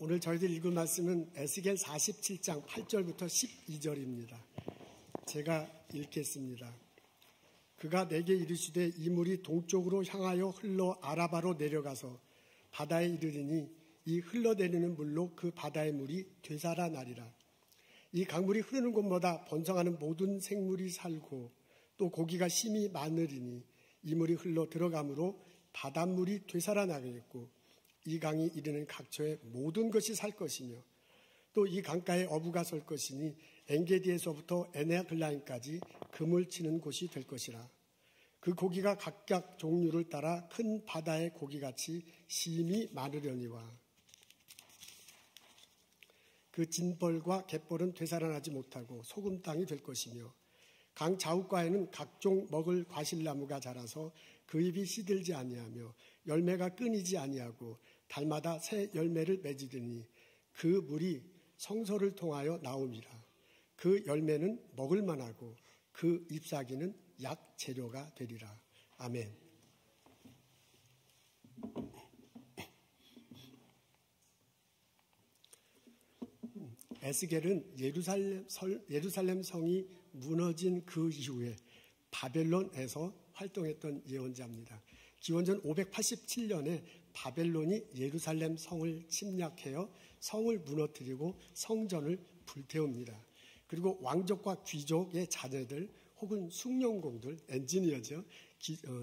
오늘 저희들 읽은 말씀은 에스겔 47장 8절부터 12절입니다. 제가 읽겠습니다. 그가 내게 이르시되 이 물이 동쪽으로 향하여 흘러 아라바로 내려가서 바다에 이르리니 이 흘러내리는 물로 그 바다의 물이 되살아나리라. 이 강물이 흐르는 곳마다 번성하는 모든 생물이 살고 또 고기가 심히 많으리니 이 물이 흘러 들어가므로 바닷물이 되살아나겠고 이 강이 이르는 각처에 모든 것이 살 것이며 또 이 강가에 어부가 설 것이니 엔게디에서부터 에네글라임까지 금을 치는 곳이 될 것이라. 그 고기가 각각 종류를 따라 큰 바다의 고기같이 심히 많으려니와 그 진벌과 갯벌은 되살아나지 못하고 소금 땅이 될 것이며 강 좌우가에는 각종 먹을 과실나무가 자라서 그 잎이 시들지 아니하며 열매가 끊이지 아니하고 달마다 새 열매를 맺으리니 그 물이 성소를 통하여 나옴이라. 그 열매는 먹을 만하고 그 잎사귀는 약 재료가 되리라. 아멘. 에스겔은 예루살렘 성이 무너진 그 이후에 바벨론에서 활동했던 예언자입니다. 기원전 587년에 바벨론이 예루살렘 성을 침략하여 성을 무너뜨리고 성전을 불태웁니다. 그리고 왕족과 귀족의 자제들 혹은 숭령공들, 엔지니어죠.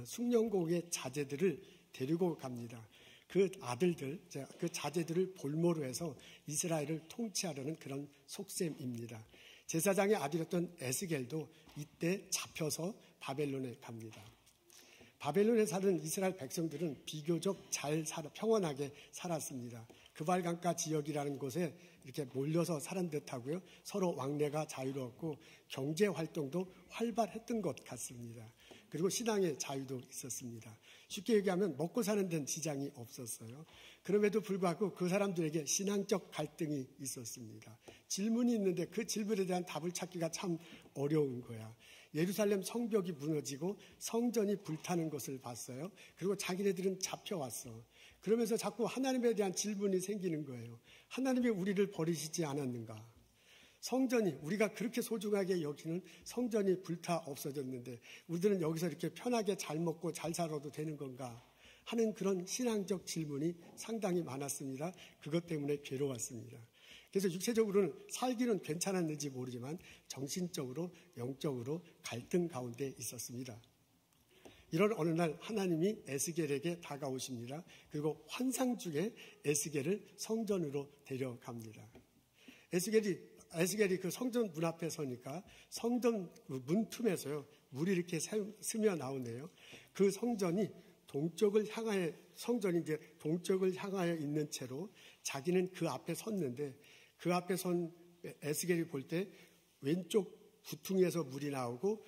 숭령공의 자제들을 데리고 갑니다. 그 아들들, 그 자제들을 볼모로 해서 이스라엘을 통치하려는 그런 속셈입니다. 제사장의 아들이었던 에스겔도 이때 잡혀서 바벨론에 갑니다. 바벨론에 사는 이스라엘 백성들은 비교적 평온하게 살았습니다. 그발강가 지역이라는 곳에 이렇게 몰려서 살은 듯하고요. 서로 왕래가 자유로웠고 경제 활동도 활발했던 것 같습니다. 그리고 신앙의 자유도 있었습니다. 쉽게 얘기하면 먹고 사는 데는 지장이 없었어요. 그럼에도 불구하고 그 사람들에게 신앙적 갈등이 있었습니다. 질문이 있는데 그 질문에 대한 답을 찾기가 참 어려운 거야. 예루살렘 성벽이 무너지고 성전이 불타는 것을 봤어요. 그리고 자기네들은 잡혀왔어. 그러면서 자꾸 하나님에 대한 질문이 생기는 거예요. 하나님이 우리를 버리시지 않았는가? 성전이 우리가 그렇게 소중하게 여기는 성전이 불타 없어졌는데 우리들은 여기서 이렇게 편하게 잘 먹고 잘 살아도 되는 건가 하는 그런 신앙적 질문이 상당히 많았습니다. 그것 때문에 괴로웠습니다. 그래서 육체적으로는 살기는 괜찮았는지 모르지만 정신적으로 영적으로 갈등 가운데 있었습니다. 이런 어느 날 하나님이 에스겔에게 다가오십니다. 그리고 환상 중에 에스겔을 성전으로 데려갑니다. 에스겔이 그 성전 문 앞에 서니까 성전 문 틈에서요 물이 이렇게 스며 나오네요. 그 성전이 성전이 이제 동쪽을 향하여 있는 채로 자기는 그 앞에 섰는데 그 앞에 선 에스겔이 볼 때 왼쪽 귀퉁이에서 물이 나오고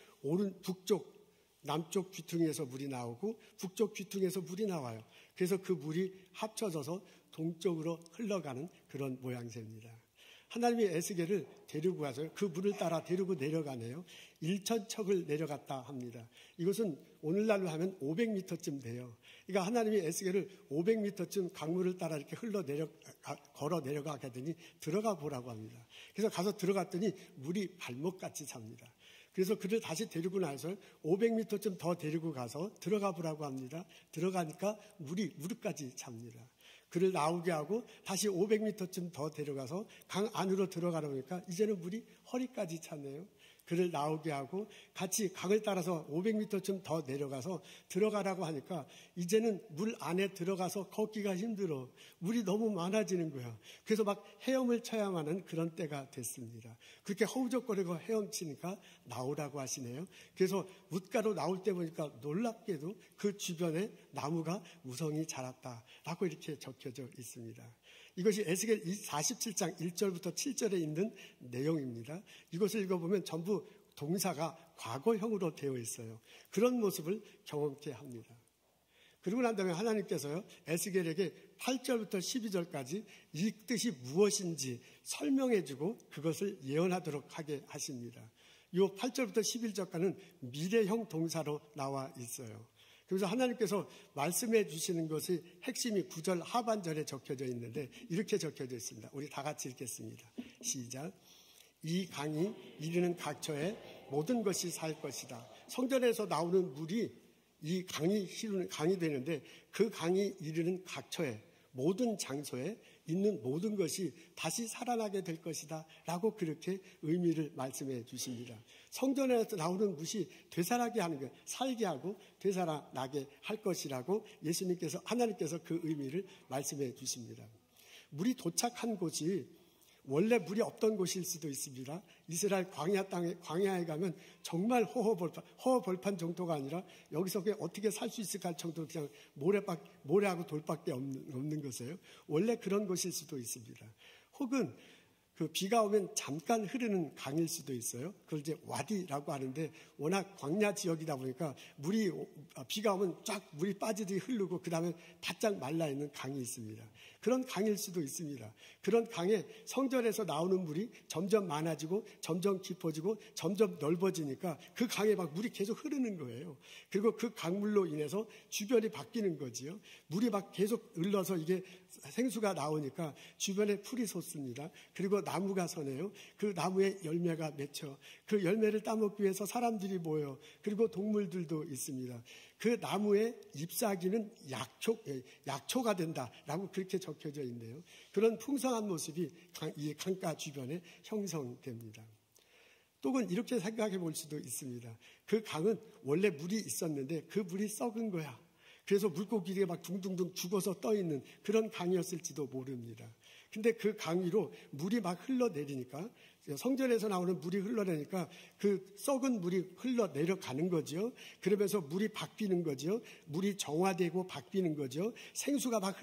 남쪽 귀퉁이에서 물이 나오고 북쪽 귀퉁이에서 물이 나와요. 그래서 그 물이 합쳐져서 동쪽으로 흘러가는 그런 모양새입니다. 하나님이 에스겔을 데리고 가서 그 물을 따라 데리고 내려가네요. 1,000척을 내려갔다 합니다. 이것은 오늘날로 하면 500m쯤 돼요. 그러니까 하나님이 에스겔을 500m쯤 강물을 따라 이렇게 걸어 내려가게 하더니 들어가 보라고 합니다. 그래서 가서 들어갔더니 물이 발목같이 찹니다. 그래서 그를 다시 데리고 나서 500m쯤 더 데리고 가서 들어가 보라고 합니다. 들어가니까 물이 무릎까지 찹니다. 그를 나오게 하고 다시 500m쯤 더 데려가서 강 안으로 들어가라 보니까 이제는 물이 허리까지 찼네요. 그를 나오게 하고 같이 강을 따라서 500m쯤 더 내려가서 들어가라고 하니까 이제는 물 안에 들어가서 걷기가 힘들어. 물이 너무 많아지는 거야. 그래서 막 헤엄을 쳐야만 하는 그런 때가 됐습니다. 그렇게 허우적거리고 헤엄치니까 나오라고 하시네요. 그래서 뭇가로 나올 때 보니까 놀랍게도 그 주변에 나무가 무성히 자랐다라고 이렇게 적혀져 있습니다. 이것이 에스겔 47장 1절부터 7절에 있는 내용입니다. 이것을 읽어보면 전부 동사가 과거형으로 되어 있어요. 그런 모습을 경험케 합니다. 그리고 난 다음에 하나님께서요, 에스겔에게 8절부터 12절까지 이 뜻이 무엇인지 설명해주고 그것을 예언하도록 하게 하십니다. 이 8절부터 11절까지는 미래형 동사로 나와 있어요. 그래서 하나님께서 말씀해 주시는 것이 핵심이 9절 하반절에 적혀져 있는데 이렇게 적혀져 있습니다. 우리 다 같이 읽겠습니다. 시작. 이 강이 이르는 각처에 모든 것이 살 것이다. 성전에서 나오는 물이 이 강이 되는데 그 강이 이르는 각처에 모든 장소에 있는 모든 것이 다시 살아나게 될 것이다 라고 그렇게 의미를 말씀해 주십니다. 성전에서 나오는 물이 되살아나게 하는 것, 살게 하고 되살아나게 할 것이라고 하나님께서 그 의미를 말씀해 주십니다. 물이 도착한 곳이 원래 물이 없던 곳일 수도 있습니다. 이스라엘 광야에 가면 정말 허허벌판 정도가 아니라 여기서 그냥 어떻게 살 수 있을까 할 정도로 그냥 모래하고 돌밖에 없는 것이에요. 원래 그런 곳일 수도 있습니다. 혹은 그 비가 오면 잠깐 흐르는 강일 수도 있어요. 그걸 이제 와디라고 하는데 워낙 광야 지역이다 보니까 비가 오면 쫙 물이 빠지듯이 흐르고 그 다음에 바짝 말라 있는 강이 있습니다. 그런 강일 수도 있습니다. 그런 강에 성전에서 나오는 물이 점점 많아지고 점점 깊어지고 점점 넓어지니까 그 강에 막 물이 계속 흐르는 거예요. 그리고 그 강물로 인해서 주변이 바뀌는 거지요. 물이 막 계속 흘러서 이게 생수가 나오니까 주변에 풀이 솟습니다. 그리고 나무가 서네요. 그 나무에 열매가 맺혀 그 열매를 따먹기 위해서 사람들이 모여 그리고 동물들도 있습니다. 그 나무의 잎사귀는 약초가 된다라고 그렇게 적혀져 있네요. 그런 풍성한 모습이 이 강가 주변에 형성됩니다. 또는 이렇게 생각해 볼 수도 있습니다. 그 강은 원래 물이 있었는데 그 물이 썩은 거야. 그래서 물고기들이 막 둥둥둥 죽어서 떠있는 그런 강이었을지도 모릅니다. 근데 그 강 위로 물이 막 흘러내리니까 성전에서 나오는 물이 흘러내니까 그 썩은 물이 흘러내려가는 거죠. 그러면서 물이 바뀌는 거죠. 물이 정화되고 바뀌는 거죠. 생수가 막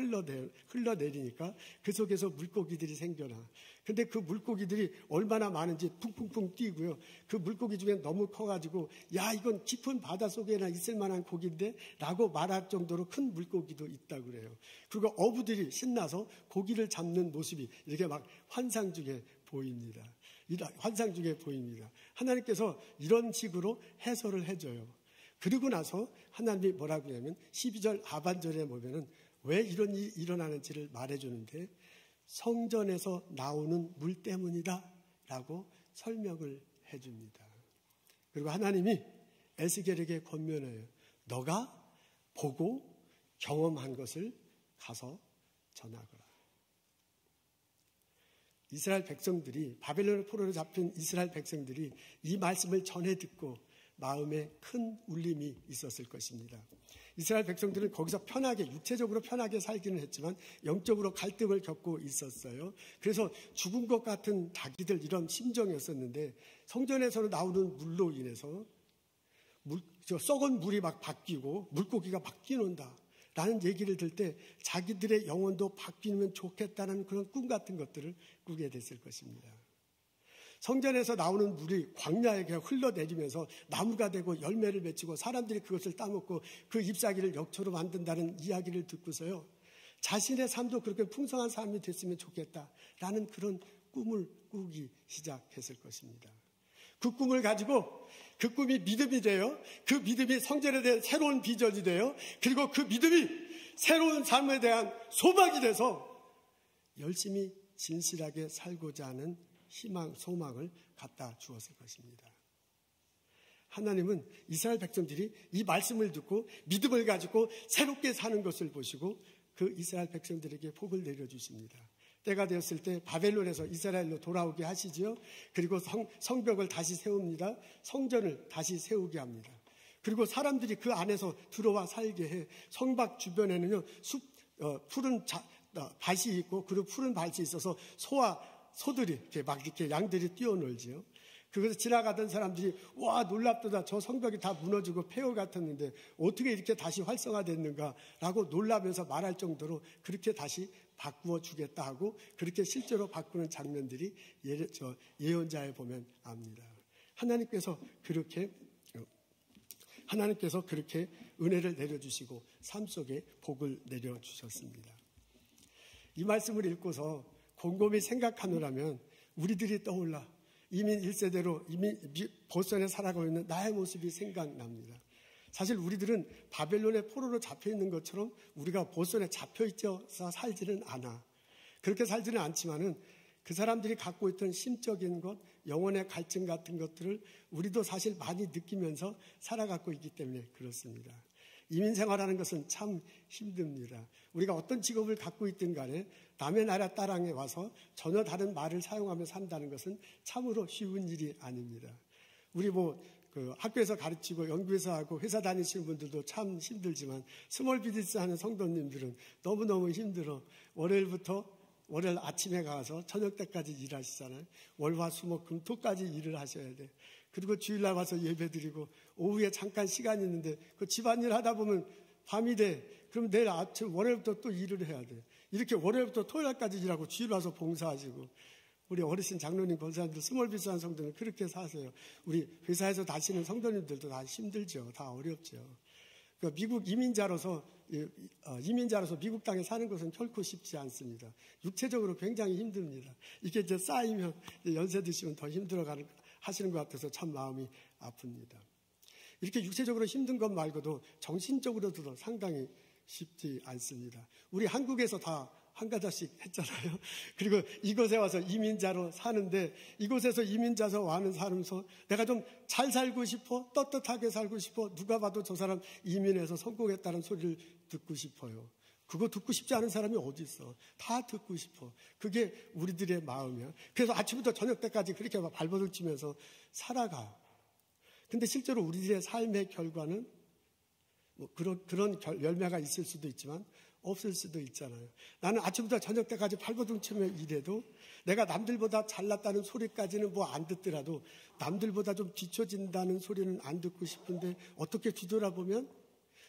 흘러내리니까 그 속에서 물고기들이 생겨나. 근데 그 물고기들이 얼마나 많은지 풍풍풍 뛰고요. 그 물고기 중에 너무 커가지고 야 이건 깊은 바닷속에나 있을 만한 고기인데 라고 말할 정도로 큰 물고기도 있다고 그래요. 그리고 어부들이 신나서 고기를 잡는 모습이 이렇게 막 환상 중에 보입니다. 하나님께서 이런 식으로 해설을 해줘요. 그리고 나서 하나님이 뭐라고 하냐면 12절 하반절에 보면은 왜 이런 일이 일어나는지를 말해주는데 성전에서 나오는 물 때문이다 라고 설명을 해줍니다. 그리고 하나님이 에스겔에게 권면해요. 너가 보고 경험한 것을 가서 전하거라. 이스라엘 백성들이 바벨론 포로로 잡힌 이스라엘 백성들이 이 말씀을 전해 듣고 마음에 큰 울림이 있었을 것입니다. 이스라엘 백성들은 거기서 편하게 육체적으로 편하게 살기는 했지만 영적으로 갈등을 겪고 있었어요. 그래서 죽은 것 같은 자기들 이런 심정이었었는데 성전에서 나오는 물로 인해서 썩은 물이 막 바뀌고 물고기가 바뀌는다 라는 얘기를 들 때 자기들의 영혼도 바뀌면 좋겠다는 그런 꿈 같은 것들을 꾸게 됐을 것입니다. 성전에서 나오는 물이 광야에 흘러내리면서 나무가 되고 열매를 맺히고 사람들이 그것을 따먹고 그 잎사귀를 역초로 만든다는 이야기를 듣고서요. 자신의 삶도 그렇게 풍성한 삶이 됐으면 좋겠다라는 그런 꿈을 꾸기 시작했을 것입니다. 그 꿈을 가지고 그 꿈이 믿음이 돼요. 그 믿음이 성전에 대한 새로운 비전이 돼요. 그리고 그 믿음이 새로운 삶에 대한 소망이 돼서 열심히 진실하게 살고자 하는 희망, 소망을 갖다 주었을 것입니다. 하나님은 이스라엘 백성들이 이 말씀을 듣고 믿음을 가지고 새롭게 사는 것을 보시고 그 이스라엘 백성들에게 복을 내려주십니다. 때가 되었을 때 바벨론에서 이스라엘로 돌아오게 하시죠. 그리고 성벽을 다시 세웁니다. 성전을 다시 세우게 합니다. 그리고 사람들이 그 안에서 들어와 살게 해. 성곽 주변에는요 푸른 밭이 있고 그리고 푸른 밭이 있어서 소들이 이렇게 양들이 뛰어놀지요. 그래서 지나가던 사람들이 와 놀랍도다 저 성벽이 다 무너지고 폐허 같았는데 어떻게 이렇게 다시 활성화됐는가라고 놀라면서 말할 정도로 그렇게 다시 바꾸어 주겠다 하고 그렇게 실제로 바꾸는 장면들이 예언자에 보면 압니다. 하나님께서 그렇게 은혜를 내려주시고 삶 속에 복을 내려주셨습니다. 이 말씀을 읽고서 곰곰이 생각하노라면 우리들이 떠올라 이민 1세대로 이미 보선에 살아가고 있는 나의 모습이 생각납니다. 사실 우리들은 바벨론의 포로로 잡혀 있는 것처럼 우리가 보손에 잡혀 있어서 살지는 않아. 그렇게 살지는 않지만은 그 사람들이 갖고 있던 심적인 것, 영혼의 갈증 같은 것들을 우리도 사실 많이 느끼면서 살아가고 있기 때문에 그렇습니다. 이민 생활하는 것은 참 힘듭니다. 우리가 어떤 직업을 갖고 있든 간에 남의 나라 땅에 와서 전혀 다른 말을 사용하며 산다는 것은 참으로 쉬운 일이 아닙니다. 우리 학교에서 가르치고 연구에서 하고 회사 다니시는 분들도 참 힘들지만 스몰 비즈니스 하는 성도님들은 너무너무 힘들어. 월요일 아침에 가서 저녁 때까지 일하시잖아요. 월화수목금토까지 일을 하셔야 돼. 그리고 주일날 와서 예배드리고 오후에 잠깐 시간이 있는데 그 집안일 하다 보면 밤이 돼. 그럼 내일 아침 월요일부터 또 일을 해야 돼. 이렇게 월요일부터 토요일까지 일하고 주일 와서 봉사하시고 우리 어르신 장로님 권사님들 스몰 비즈니스 성도는 그렇게 사세요. 우리 회사에서 다니시는 성도님들도 다 힘들죠. 다 어렵죠. 미국 이민자로서 미국 땅에 사는 것은 결코 쉽지 않습니다. 육체적으로 굉장히 힘듭니다. 이게 이제 쌓이면 연세 드시면 더 하시는 것 같아서 참 마음이 아픕니다. 이렇게 육체적으로 힘든 것 말고도 정신적으로도 상당히 쉽지 않습니다. 우리 한국에서 다 한 가닥씩 했잖아요. 그리고 이곳에 와서 이민자로 사는데 이곳에서 이민자서 와는 살면서 내가 좀 잘 살고 싶어, 떳떳하게 살고 싶어, 누가 봐도 저 사람 이민해서 성공했다는 소리를 듣고 싶어요. 그거 듣고 싶지 않은 사람이 어디 있어. 다 듣고 싶어. 그게 우리들의 마음이야. 그래서 아침부터 저녁 때까지 그렇게 발버둥 치면서 살아가. 근데 실제로 우리들의 삶의 결과는 그런 열매가 있을 수도 있지만 없을 수도 있잖아요. 나는 아침부터 저녁 때까지 발버둥 치며 일해도 내가 남들보다 잘났다는 소리까지는 안 듣더라도 남들보다 좀 뒤처진다는 소리는 안 듣고 싶은데 어떻게 뒤돌아보면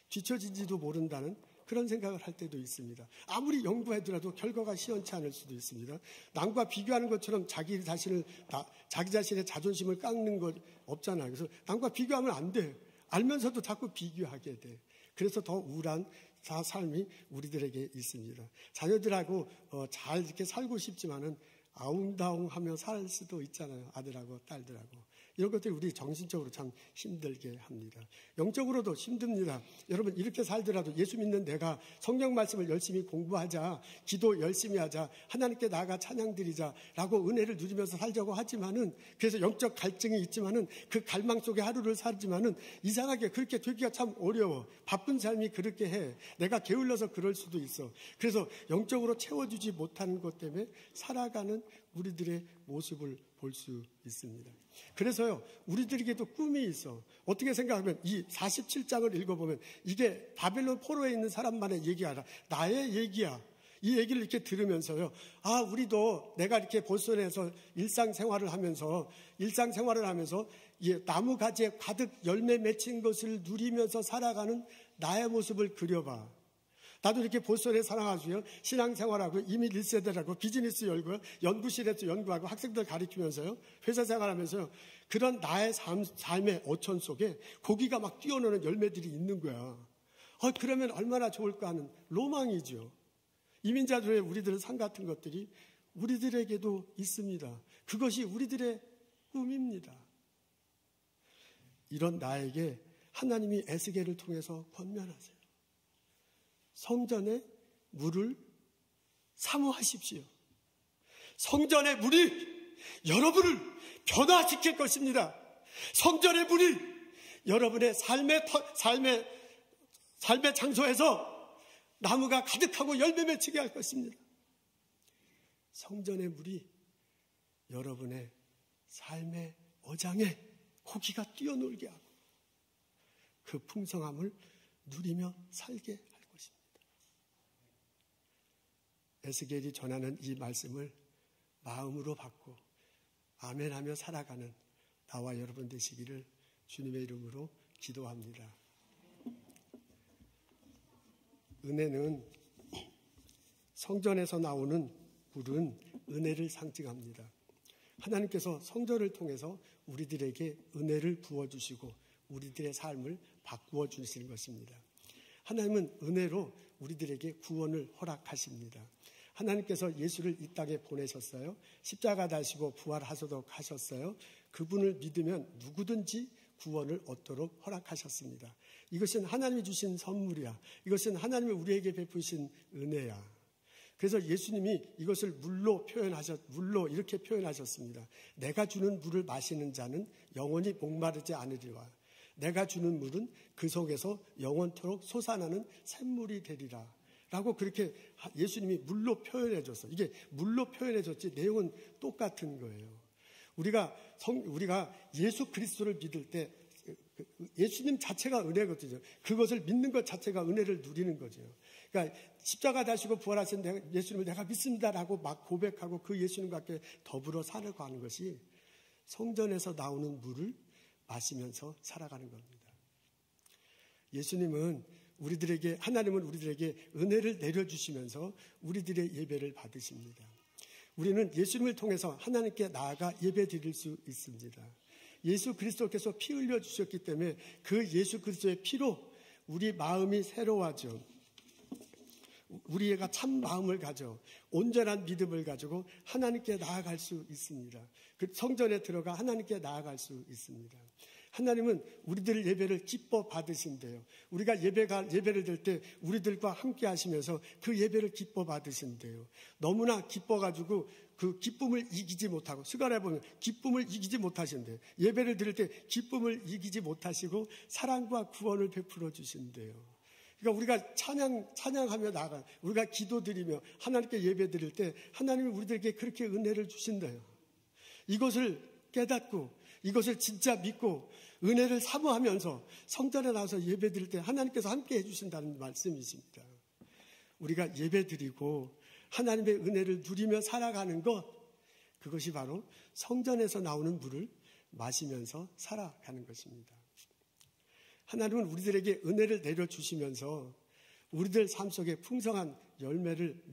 뒤처진지도 모른다는 그런 생각을 할 때도 있습니다. 아무리 연구하더라도 결과가 시원치 않을 수도 있습니다. 남과 비교하는 것처럼 자기 자신의 자존심을 깎는 것 없잖아요. 그래서 남과 비교하면 안 돼. 알면서도 자꾸 비교하게 돼. 그래서 더 우울한 삶이 우리들에게 있습니다. 자녀들하고 잘 이렇게 살고 싶지만은 아웅다웅하며 살 수도 있잖아요. 아들하고 딸들하고. 이런 것들이 우리 정신적으로 참 힘들게 합니다. 영적으로도 힘듭니다. 여러분 이렇게 살더라도 예수 믿는 내가 성경 말씀을 열심히 공부하자, 기도 열심히 하자, 하나님께 나아가 찬양 드리자라고 은혜를 누리면서 살자고 하지만은 그래서 영적 갈증이 있지만은 그 갈망 속에 하루를 살지만은 이상하게 그렇게 되기가 참 어려워. 바쁜 삶이 그렇게 해. 내가 게을러서 그럴 수도 있어. 그래서 영적으로 채워주지 못하는 것 때문에 살아가는 우리들의 모습을 볼 수 있습니다. 그래서요, 우리들에게도 꿈이 있어. 어떻게 생각하면 이 47장을 읽어보면 이게 바벨론 포로에 있는 사람만의 얘기가 아니라 나의 얘기야. 이 얘기를 이렇게 들으면서요, 우리도 내가 이렇게 보선에서 일상생활을 하면서 나무 가지에 가득 열매 맺힌 것을 누리면서 살아가는 나의 모습을 그려봐. 나도 이렇게 보선에 살아가지고요, 신앙생활하고 이미 1세대라고 비즈니스 열고요, 연구실에서 연구하고 학생들 가르치면서요, 회사 생활하면서요, 그런 나의 삶의 어촌 속에 고기가 막 뛰어노는 열매들이 있는 거야. 그러면 얼마나 좋을까 하는 로망이죠. 이민자들의 우리들의 삶 같은 것들이 우리들에게도 있습니다. 그것이 우리들의 꿈입니다. 이런 나에게 하나님이 에스겔을 통해서 권면하세요. 성전의 물을 사모하십시오. 성전의 물이 여러분을 변화시킬 것입니다. 성전의 물이 여러분의 삶의 장소에서 나무가 가득하고 열매 맺히게 할 것입니다. 성전의 물이 여러분의 삶의 어장에 고기가 뛰어놀게 하고 그 풍성함을 누리며 살게 할 것입니다. 에스겔이 전하는 이 말씀을 마음으로 받고 아멘하며 살아가는 나와 여러분 되시기를 주님의 이름으로 기도합니다. 은혜는 성전에서 나오는 물은 은혜를 상징합니다. 하나님께서 성전을 통해서 우리들에게 은혜를 부어주시고 우리들의 삶을 바꾸어 주시는 것입니다. 하나님은 은혜로 우리들에게 구원을 허락하십니다. 하나님께서 예수를 이 땅에 보내셨어요. 십자가 다시고 부활하소서 하셨어요. 그분을 믿으면 누구든지 구원을 얻도록 허락하셨습니다. 이것은 하나님이 주신 선물이야. 이것은 하나님이 우리에게 베푸신 은혜야. 그래서 예수님이 이것을 물로 이렇게 표현하셨습니다. 내가 주는 물을 마시는 자는 영원히 목마르지 않으리라. 내가 주는 물은 그 속에서 영원토록 솟아나는 샘물이 되리라. 라고 그렇게 예수님이 물로 표현해줬어. 이게 물로 표현해줬지 내용은 똑같은 거예요. 우리가 예수 그리스도를 믿을 때 예수님 자체가 은혜거든요. 그것을 믿는 것 자체가 은혜를 누리는 거죠. 그러니까 십자가 다시고 부활하신 예수님을 내가 믿습니다라고 막 고백하고 그 예수님과 함께 더불어 살아가는 것이 성전에서 나오는 물을 마시면서 살아가는 겁니다. 하나님은 우리들에게 은혜를 내려주시면서 우리들의 예배를 받으십니다. 우리는 예수님을 통해서 하나님께 나아가 예배 드릴 수 있습니다. 예수 그리스도께서 피 흘려 주셨기 때문에 그 예수 그리스도의 피로 우리 마음이 새로워져 우리가 참 마음을 가져 온전한 믿음을 가지고 하나님께 나아갈 수 있습니다. 그 성전에 들어가 하나님께 나아갈 수 있습니다. 하나님은 우리들 예배를 기뻐 받으신대요. 우리가 예배를 드릴 때 우리들과 함께 하시면서 그 예배를 기뻐 받으신대요. 너무나 기뻐가지고 그 기쁨을 이기지 못하고 수간에 보면 기쁨을 이기지 못하신대요. 예배를 드릴 때 기쁨을 이기지 못하시고 사랑과 구원을 베풀어 주신대요. 그러니까 우리가 찬양하며 나아가 우리가 기도드리며 하나님께 예배 드릴 때 하나님이 우리들에게 그렇게 은혜를 주신대요. 이것을 깨닫고 이것을 진짜 믿고 은혜를 사모하면서 성전에 나와서 예배 드릴 때 하나님께서 함께 해주신다는 말씀이십니다. 우리가 예배 드리고 하나님의 은혜를 누리며 살아가는 것, 그것이 바로 성전에서 나오는 물을 마시면서 살아가는 것입니다. 하나님은 우리들에게 은혜를 내려주시면서 우리들 삶 속에 풍성한 열매를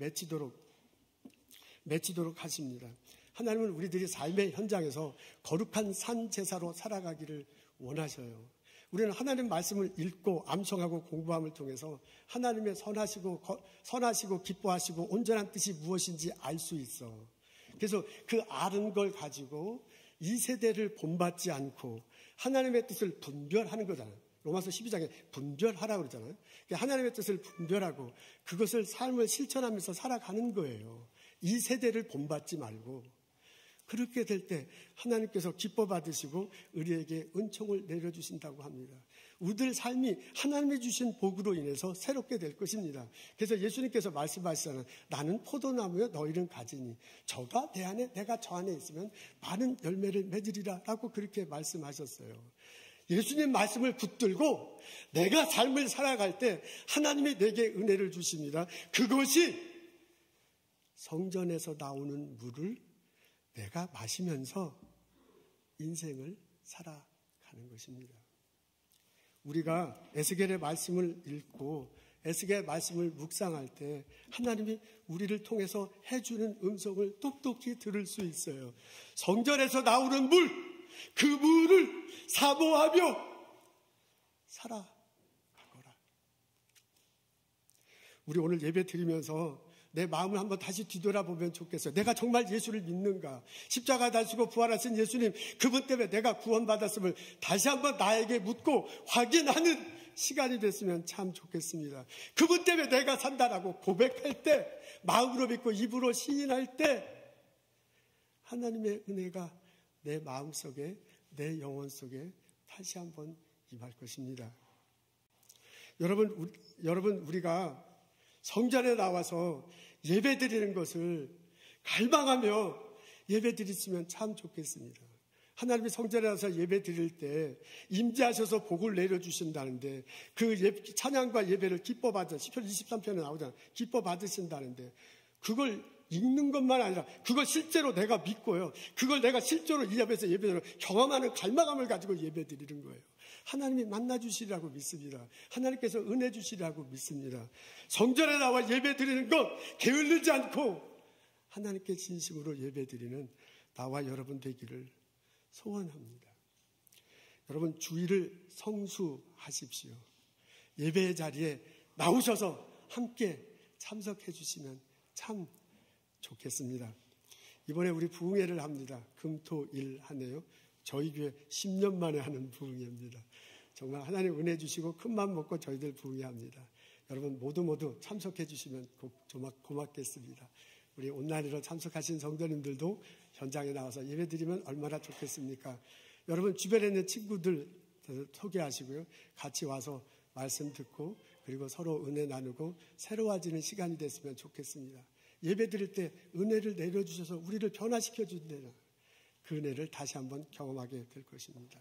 맺히도록 하십니다. 하나님은 우리들이 삶의 현장에서 거룩한 산 제사로 살아가기를 원하셔요. 우리는 하나님 말씀을 읽고 암송하고 공부함을 통해서 하나님의 선하시고 기뻐하시고 온전한 뜻이 무엇인지 알 수 있어. 그래서 그 아는 걸 가지고 이 세대를 본받지 않고 하나님의 뜻을 분별하는 거잖아요. 로마서 12장에 분별하라고 그러잖아요. 하나님의 뜻을 분별하고 그것을 삶을 실천하면서 살아가는 거예요. 이 세대를 본받지 말고. 그렇게 될 때 하나님께서 기뻐 받으시고 우리에게 은총을 내려주신다고 합니다. 우리들 삶이 하나님이 주신 복으로 인해서 새롭게 될 것입니다. 그래서 예수님께서 말씀하시잖아요. 나는 포도나무여 너희는 가지니 저가 내 안에 내가 저 안에 있으면 많은 열매를 맺으리라 라고 그렇게 말씀하셨어요. 예수님 말씀을 붙들고 내가 삶을 살아갈 때 하나님이 내게 은혜를 주십니다. 그것이 성전에서 나오는 물을 내가 마시면서 인생을 살아가는 것입니다. 우리가 에스겔의 말씀을 읽고 에스겔의 말씀을 묵상할 때 하나님이 우리를 통해서 해주는 음성을 똑똑히 들을 수 있어요. 성전에서 나오는 물, 그 물을 사모하며 살아가거라. 우리 오늘 예배 드리면서 내 마음을 한번 다시 뒤돌아보면 좋겠어요. 내가 정말 예수를 믿는가? 십자가 다시고 부활하신 예수님, 그분 때문에 내가 구원받았음을 다시 한번 나에게 묻고 확인하는 시간이 됐으면 참 좋겠습니다. 그분 때문에 내가 산다라고 고백할 때, 마음으로 믿고 입으로 시인할 때 하나님의 은혜가 내 마음속에, 내 영혼 속에 다시 한번 임할 것입니다. 여러분 우리가 성전에 나와서 예배 드리는 것을 갈망하며 예배 드리시면 참 좋겠습니다. 하나님이 성전에 나와서 예배 드릴 때 임재하셔서 복을 내려주신다는데 그 찬양과 예배를 기뻐 받으 시편 23편에 나오잖아요. 기뻐 받으신다는데 그걸 읽는 것만 아니라 그걸 실제로 내가 믿고요. 그걸 내가 실제로 이 앞에서 예배드리고 경험하는 갈망함을 가지고 예배 드리는 거예요. 하나님이 만나주시리라고 믿습니다. 하나님께서 은혜 주시리라고 믿습니다. 성전에 나와 예배 드리는 것 게을르지 않고 하나님께 진심으로 예배 드리는 나와 여러분 되기를 소원합니다. 여러분 주일을 성수하십시오. 예배의 자리에 나오셔서 함께 참석해 주시면 참 좋겠습니다. 이번에 우리 부흥회를 합니다. 금토일 하네요. 저희 교회 10년 만에 하는 부흥회입니다. 정말 하나님 은혜 주시고 큰맘 먹고 저희들 부응해합니다. 여러분 모두 참석해 주시면 고맙겠습니다. 우리 온라인으로 참석하신 성도님들도 현장에 나와서 예배드리면 얼마나 좋겠습니까? 여러분 주변에 있는 친구들 소개하시고요. 같이 와서 말씀 듣고 그리고 서로 은혜 나누고 새로워지는 시간이 됐으면 좋겠습니다. 예배드릴 때 은혜를 내려주셔서 우리를 변화시켜 준다는 그 은혜를 다시 한번 경험하게 될 것입니다.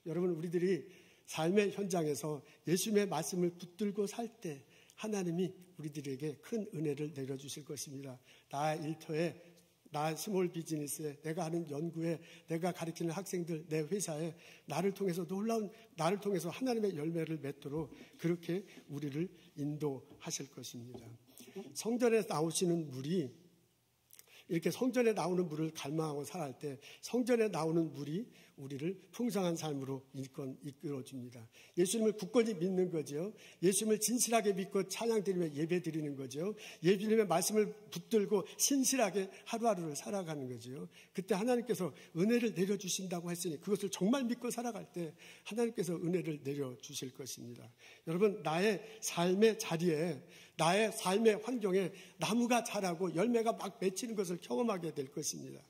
여러분 우리들이 삶의 현장에서 예수님의 말씀을 붙들고 살 때 하나님이 우리들에게 큰 은혜를 내려주실 것입니다. 나의 일터에, 나의 스몰 비즈니스에, 내가 하는 연구에, 내가 가르치는 학생들, 내 회사에 나를 통해서 하나님의 열매를 맺도록 그렇게 우리를 인도하실 것입니다. 성전에 나오시는 물이 이렇게 성전에 나오는 물을 갈망하고 살아갈 때 성전에 나오는 물이 우리를 풍성한 삶으로 이끌어줍니다. 예수님을 굳건히 믿는 거죠. 예수님을 진실하게 믿고 찬양드리며 예배드리는 거죠. 예수님의 말씀을 붙들고 신실하게 하루하루를 살아가는 거죠. 그때 하나님께서 은혜를 내려주신다고 했으니 그것을 정말 믿고 살아갈 때 하나님께서 은혜를 내려주실 것입니다. 여러분 나의 삶의 자리에 나의 삶의 환경에 나무가 자라고 열매가 막 맺히는 것을 경험하게 될 것입니다.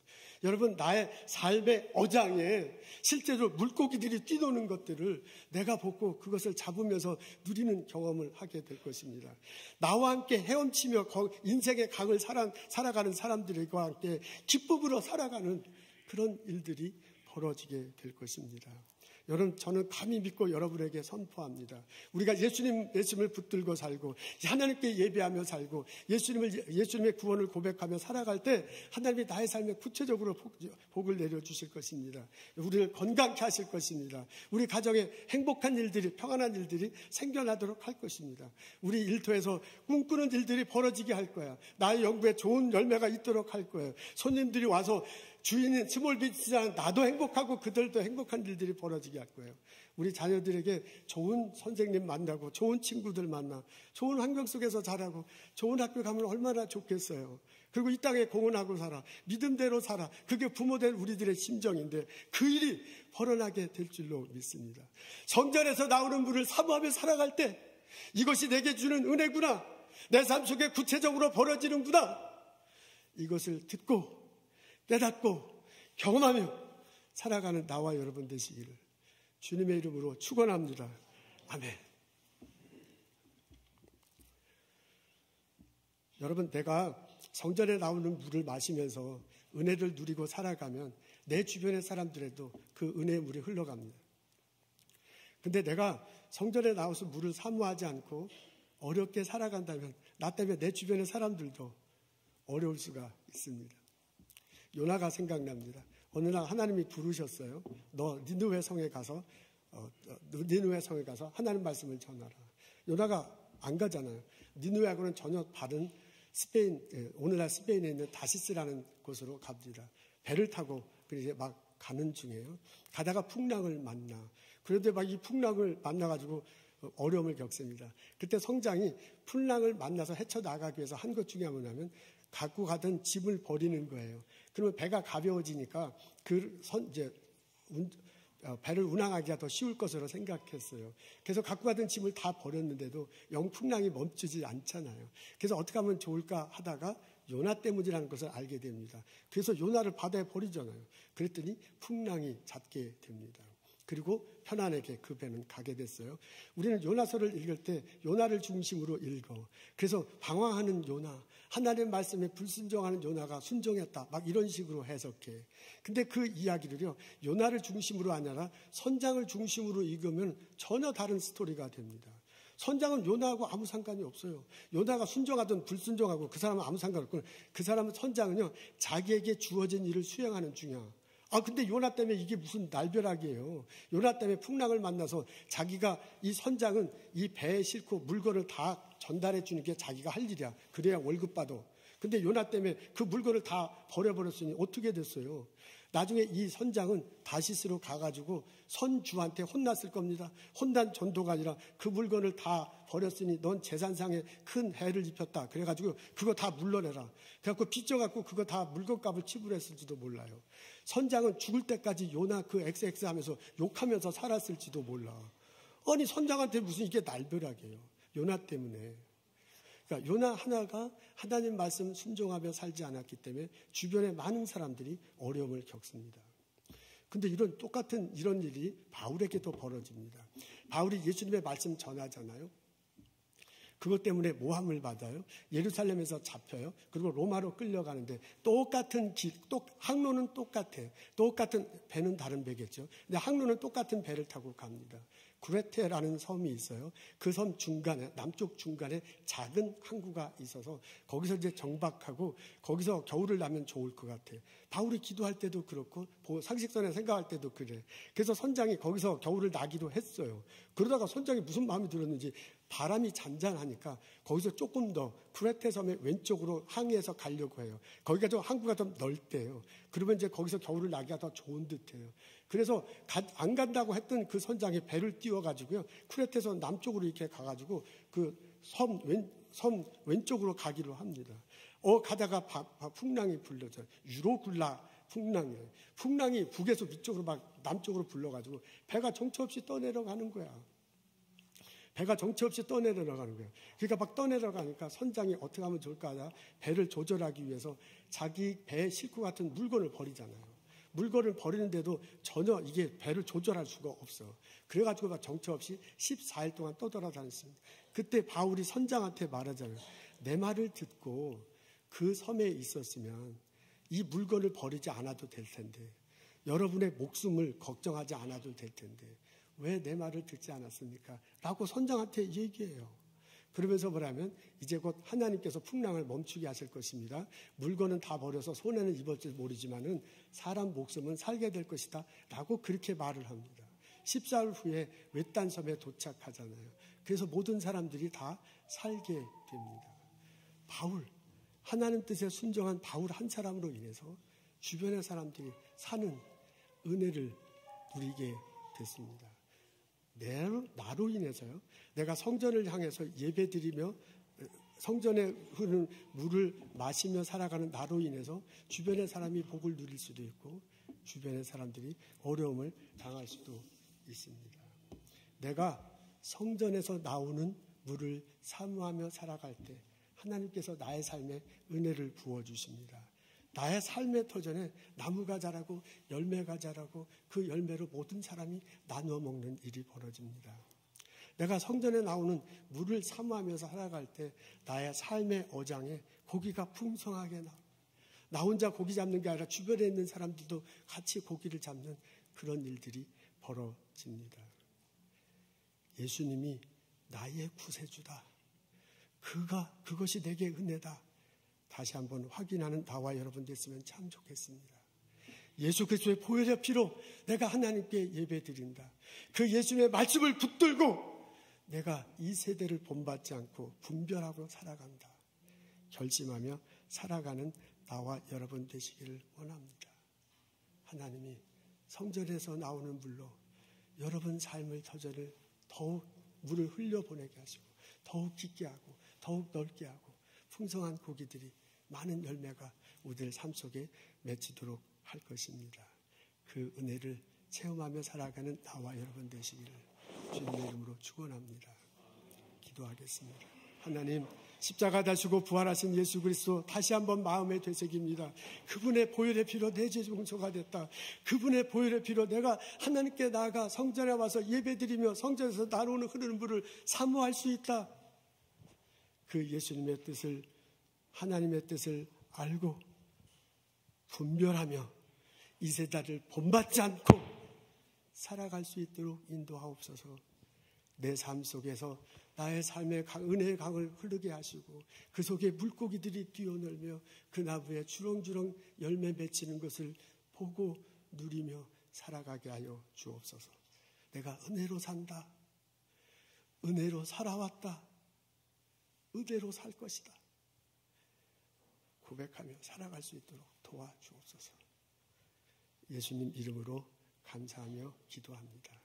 여러분 나의 삶의 어장에 실제로 물고기들이 뛰노는 것들을 내가 보고 그것을 잡으면서 누리는 경험을 하게 될 것입니다. 나와 함께 헤엄치며 인생의 강을 살아가는 사람들과 함께 기쁨으로 살아가는 그런 일들이 벌어지게 될 것입니다. 여러분 저는 감히 믿고 여러분에게 선포합니다. 우리가 예수님을 붙들고 살고 하나님께 예배하며 살고 예수님의 구원을 고백하며 살아갈 때 하나님이 나의 삶에 구체적으로 복을 내려주실 것입니다. 우리를 건강케 하실 것입니다. 우리 가정에 행복한 일들이 평안한 일들이 생겨나도록 할 것입니다. 우리 일터에서 꿈꾸는 일들이 벌어지게 할 거야. 나의 연구에 좋은 열매가 있도록 할 거예요. 손님들이 와서 주인인 스몰 비즈니스는 나도 행복하고 그들도 행복한 일들이 벌어지게 할 거예요. 우리 자녀들에게 좋은 선생님 만나고 좋은 친구들 만나 좋은 환경 속에서 자라고 좋은 학교 가면 얼마나 좋겠어요. 그리고 이 땅에 공헌하고 살아. 믿음대로 살아. 그게 부모된 우리들의 심정인데 그 일이 벌어나게 될 줄로 믿습니다. 성전에서 나오는 물을 사모하며 살아갈 때 이것이 내게 주는 은혜구나. 내 삶 속에 구체적으로 벌어지는구나. 이것을 듣고 깨닫고 경험하며 살아가는 나와 여러분 되시기를 주님의 이름으로 축원합니다. 아멘. 여러분 내가 성전에 나오는 물을 마시면서 은혜를 누리고 살아가면 내 주변의 사람들에도 그 은혜의 물이 흘러갑니다. 근데 내가 성전에 나와서 물을 사모하지 않고 어렵게 살아간다면 나 때문에 내 주변의 사람들도 어려울 수가 있습니다. 요나가 생각납니다. 어느 날 하나님이 부르셨어요. 너 니느웨 성에 가서 하나님 말씀을 전하라. 요나가 안 가잖아요. 니느웨하고는 전혀 다른 오늘날 스페인에 있는 다시스라는 곳으로 갑니다. 배를 타고 이제 막 가는 중이에요. 가다가 풍랑을 만나. 그런데 막 이 풍랑을 만나가지고 어려움을 겪습니다. 그때 성장이 풍랑을 만나서 헤쳐나가기 위해서 한 것 중에 뭐냐면 갖고 가던 짐을 버리는 거예요. 그러면 배가 가벼워지니까 배를 운항하기가 더 쉬울 것으로 생각했어요. 그래서 갖고 가던 짐을 다 버렸는데도 영풍랑이 멈추지 않잖아요. 그래서 어떻게 하면 좋을까 하다가 요나 때문이라는 것을 알게 됩니다. 그래서 요나를 바다에 버리잖아요. 그랬더니 풍랑이 잦게 됩니다. 그리고 편안하게 그 배는 가게 됐어요. 우리는 요나서를 읽을 때 요나를 중심으로 읽어. 그래서 방황하는 요나, 하나님의 말씀에 불순종하는 요나가 순종했다. 막 이런 식으로 해석해. 근데 그 이야기를요, 요나를 중심으로 아니라 선장을 중심으로 읽으면 전혀 다른 스토리가 됩니다. 선장은 요나하고 아무 상관이 없어요. 요나가 순종하든 불순종하고 그 사람은 아무 상관없고 그 사람은 선장은요, 자기에게 주어진 일을 수행하는 중이야. 근데 요나 때문에 이게 무슨 날벼락이에요. 요나 때문에 풍랑을 만나서 자기가 이 선장은 이 배에 싣고 물건을 다 전달해 주는 게 자기가 할 일이야. 그래야 월급 받아. 근데 요나 때문에 그 물건을 다 버려버렸으니 어떻게 됐어요? 나중에 이 선장은 다시스로 가가지고 선주한테 혼났을 겁니다. 혼난 정도가 아니라 그 물건을 다 버렸으니 넌 재산상에 큰 해를 입혔다. 그래가지고 그거 다 물러내라. 그래갖고 빚져갖고 그거 다 물건값을 지불했을지도 몰라요. 선장은 죽을 때까지 요나 그 XX 하면서 욕하면서 살았을지도 몰라. 아니 선장한테 무슨 이게 날벼락이에요. 요나 때문에. 그러니까 요나 하나가 하나님 말씀 순종하며 살지 않았기 때문에 주변에 많은 사람들이 어려움을 겪습니다. 근데 똑같은 이런 일이 바울에게도 벌어집니다. 바울이 예수님의 말씀 전하잖아요. 그것 때문에 모함을 받아요. 예루살렘에서 잡혀요. 그리고 로마로 끌려가는데 똑같은 항로는 똑같아요. 똑같은 배는 다른 배겠죠. 근데 항로는 똑같은 배를 타고 갑니다. 구레테라는 섬이 있어요. 그 섬 중간에, 남쪽 중간에 작은 항구가 있어서 거기서 이제 정박하고 거기서 겨울을 나면 좋을 것 같아요. 바울이 기도할 때도 그렇고 상식선에 생각할 때도 그래. 그래서 선장이 거기서 겨울을 나기도 했어요. 그러다가 선장이 무슨 마음이 들었는지 바람이 잔잔하니까 거기서 조금 더 구레테 섬의 왼쪽으로 항해해서 가려고 해요. 거기가 좀 항구가 좀 넓대요. 그러면 이제 거기서 겨울을 나기가 더 좋은 듯해요. 그래서 안 간다고 했던 그 선장이 배를 띄워가지고요. 쿠레테에서 남쪽으로 이렇게 가가지고 그 섬 왼쪽으로 가기로 합니다. 가다가 풍랑이 불려져요. 유로굴라 풍랑이에요. 풍랑이 북에서 위쪽으로 막 남쪽으로 불러가지고 배가 정처 없이 떠내려가는 거야. 배가 정처 없이 떠내려가는 거예요. 그러니까 막 떠내려가니까 선장이 어떻게 하면 좋을까 하다 배를 조절하기 위해서 자기 배에 싣고 같은 물건을 버리잖아요. 물건을 버리는데도 전혀 이게 배를 조절할 수가 없어. 그래가지고 막 정처 없이 14일 동안 떠돌아다녔습니다. 그때 바울이 선장한테 말하잖아요. 내 말을 듣고 그 섬에 있었으면 이 물건을 버리지 않아도 될 텐데, 여러분의 목숨을 걱정하지 않아도 될 텐데 왜 내 말을 듣지 않았습니까? 라고 선장한테 얘기해요. 그러면서 뭐라면 이제 곧 하나님께서 풍랑을 멈추게 하실 것입니다. 물건은 다 버려서 손해는 입을지 모르지만은 사람 목숨은 살게 될 것이다. 라고 그렇게 말을 합니다. 14일 후에 외딴 섬에 도착하잖아요. 그래서 모든 사람들이 다 살게 됩니다. 바울, 하나님 뜻에 순종한 바울 한 사람으로 인해서 주변의 사람들이 사는 은혜를 누리게 됐습니다. 나로 인해서요. 내가 성전을 향해서 예배드리며 성전에 흐르는 물을 마시며 살아가는 나로 인해서 주변의 사람이 복을 누릴 수도 있고 주변의 사람들이 어려움을 당할 수도 있습니다. 내가 성전에서 나오는 물을 사모하며 살아갈 때 하나님께서 나의 삶에 은혜를 부어주십니다. 나의 삶의 터전에 나무가 자라고 열매가 자라고 그 열매로 모든 사람이 나누어 먹는 일이 벌어집니다. 내가 성전에 나오는 물을 사모하면서 살아갈 때 나의 삶의 어장에 고기가 풍성하게 나 혼자 고기 잡는 게 아니라 주변에 있는 사람들도 같이 고기를 잡는 그런 일들이 벌어집니다. 예수님이 나의 구세주다. 그것이 내게 은혜다. 다시 한번 확인하는 나와 여러분 됐으면 참 좋겠습니다. 예수 그리스도의 보혈의 피로 내가 하나님께 예배드린다. 그 예수님의 말씀을 붙들고 내가 이 세대를 본받지 않고 분별하고 살아간다. 결심하며 살아가는 나와 여러분 되시기를 원합니다. 하나님이 성전에서 나오는 물로 여러분 삶의 터전을 더욱 물을 흘려보내게 하시고 더욱 깊게 하고 더욱 넓게 하고 풍성한 고기들이 많은 열매가 우리들 삶 속에 맺히도록 할 것입니다. 그 은혜를 체험하며 살아가는 나와 여러분 되시기를 주님의 이름으로 축원합니다. 기도하겠습니다. 하나님, 십자가 다시고 부활하신 예수 그리스도 다시 한번 마음에 되새깁니다. 그분의 보혈의 피로 내 죄 용서가 됐다. 그분의 보혈의 피로 내가 하나님께 나아가 성전에 와서 예배드리며 성전에서 나오는 흐르는 물을 사모할 수 있다. 그 예수님의 뜻을, 하나님의 뜻을 알고 분별하며 이 세대를 본받지 않고 살아갈 수 있도록 인도하옵소서. 내 삶 속에서 나의 삶의 은혜의 강을 흐르게 하시고 그 속에 물고기들이 뛰어놀며 그 나무에 주렁주렁 열매 맺히는 것을 보고 누리며 살아가게 하여 주옵소서. 내가 은혜로 산다. 은혜로 살아왔다. 은혜로 살 것이다. 고백하며 살아갈 수 있도록 도와주옵소서. 예수님 이름으로 감사하며 기도합니다.